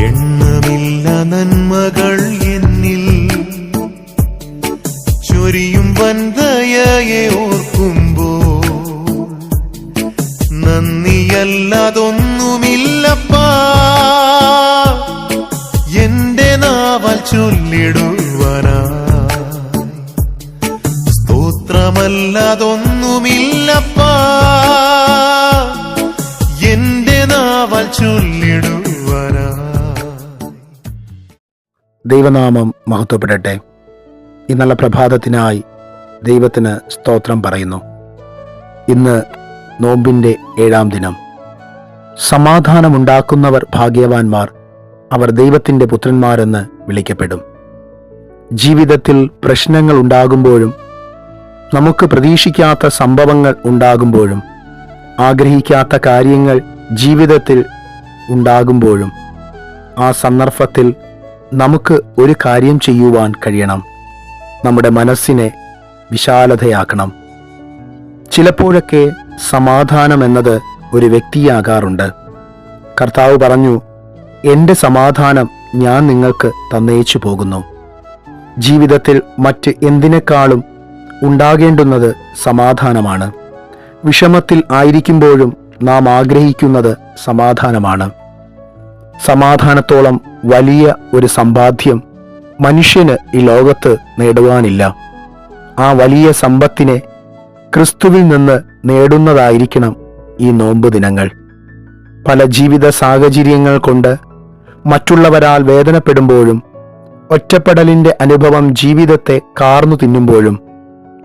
എണ്ണമില്ല നന്മകൾ എന്നിൽ ചൊരിയും വന്ദയയെ ഓർക്കുമ്പോൾ നന്ദിയല്ലാതൊന്നുമില്ലപ്പാ എന്റെ നാവാൽ ചൊല്ലിടുവാനായി സ്തോത്രമല്ലാതൊന്നുമില്ലപ്പാ എന്റെ നാവാൽ ചൊല്ലിടുവാനായി. ദൈവനാമം മഹത്വപ്പെടട്ടെ. ഈ നല്ല പ്രഭാതത്തിനായി ദൈവത്തിന് സ്തോത്രം പറയുന്നു. ഇന്ന് നോമ്പിൻ്റെ 7-ാം ദിനം. സമാധാനമുണ്ടാക്കുന്നവർ ഭാഗ്യവാന്മാർ, അവർ ദൈവത്തിൻ്റെ പുത്രന്മാരെന്ന് വിളിക്കപ്പെടും. ജീവിതത്തിൽ പ്രശ്നങ്ങൾ ഉണ്ടാകുമ്പോഴും നമുക്ക് പ്രതീക്ഷിക്കാത്ത സംഭവങ്ങൾ ഉണ്ടാകുമ്പോഴും ആഗ്രഹിക്കാത്ത കാര്യങ്ങൾ ജീവിതത്തിൽ ഉണ്ടാകുമ്പോഴും ആ സന്ദർഭത്തിൽ നമുക്ക് ഒരു കാര്യം ചെയ്യുവാൻ കഴിയണം. നമ്മുടെ മനസ്സിനെ വിശാലതയാക്കണം. ചിലപ്പോഴൊക്കെ സമാധാനം എന്നത് ഒരു വ്യക്തിയാകാറുണ്ട്. കർത്താവ് പറഞ്ഞു, എൻ്റെ സമാധാനം ഞാൻ നിങ്ങൾക്ക് തന്നേച്ചു പോകുന്നു. ജീവിതത്തിൽ മറ്റ് എന്തിനേക്കാളും ഉണ്ടാകേണ്ടുന്നത് സമാധാനമാണ്. വിഷമത്തിൽ ആയിരിക്കുമ്പോഴും നാം ആഗ്രഹിക്കുന്നത് സമാധാനമാണ്. സമാധാനത്തോളം വലിയ ഒരു സമ്പാദ്യം മനുഷ്യന് ഈ ലോകത്ത് നേടുവാനില്ല. ആ വലിയ സമ്പത്തിനെ ക്രിസ്തുവിൽ നിന്ന് നേടുന്നതായിരിക്കണം ഈ നോമ്പ് ദിനങ്ങൾ. പല ജീവിത സാഹചര്യങ്ങൾ കൊണ്ട് മറ്റുള്ളവരാൽ വേദനപ്പെടുമ്പോഴും ഒറ്റപ്പെടലിൻ്റെ അനുഭവം ജീവിതത്തെ കാർന്നു തിന്നുമ്പോഴും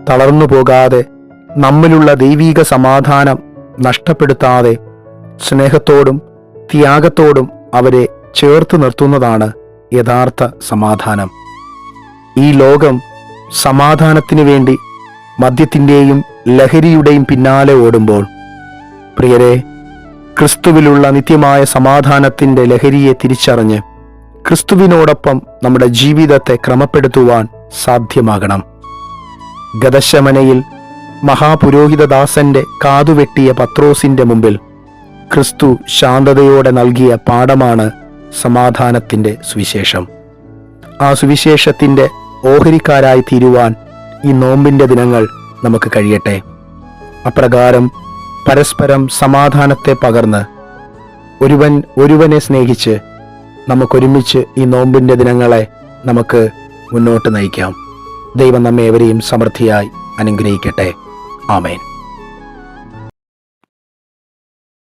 തളർന്നു പോകാതെ നമ്മിലുള്ള ദൈവീക സമാധാനം നഷ്ടപ്പെടുത്താതെ സ്നേഹത്തോടും ത്യാഗത്തോടും അവരെ ചേർത്ത് നിർത്തുന്നതാണ് യഥാർത്ഥ സമാധാനം. ഈ ലോകം സമാധാനത്തിനു വേണ്ടി മദ്യത്തിൻ്റെയും ലഹരിയുടെയും പിന്നാലെ ഓടുമ്പോൾ, പ്രിയരെ, ക്രിസ്തുവിലുള്ള നിത്യമായ സമാധാനത്തിൻ്റെ ലഹരിയെ തിരിച്ചറിഞ്ഞ് ക്രിസ്തുവിനോടൊപ്പം നമ്മുടെ ജീവിതത്തെ ക്രമപ്പെടുത്തുവാൻ സാധ്യമാകണം. ഗദശമനയിൽ മഹാപുരോഹിതദാസന്റെ കാതുവെട്ടിയ പത്രോസിന്റെ മുമ്പിൽ ക്രിസ്തു ശാന്തതയോടെ നൽകിയ പാഠമാണ് സമാധാനത്തിൻ്റെ സുവിശേഷം. ആ സുവിശേഷത്തിൻ്റെ ഓഹരിക്കാരായി തീരുവാൻ ഈ നോമ്പിൻ്റെ ദിനങ്ങൾ നമുക്ക് കഴിയട്ടെ. അപ്രകാരം പരസ്പരം സമാധാനത്തെ പകർന്ന് ഒരുവനെ സ്നേഹിച്ച് നമുക്കൊരുമിച്ച് ഈ നോമ്പിൻ്റെ ദിനങ്ങളെ നമുക്ക് മുന്നോട്ട് നയിക്കാം. ദൈവം നമ്മെ ഏവരെയും സമൃദ്ധിയായി അനുഗ്രഹിക്കട്ടെ. ആമേൻ.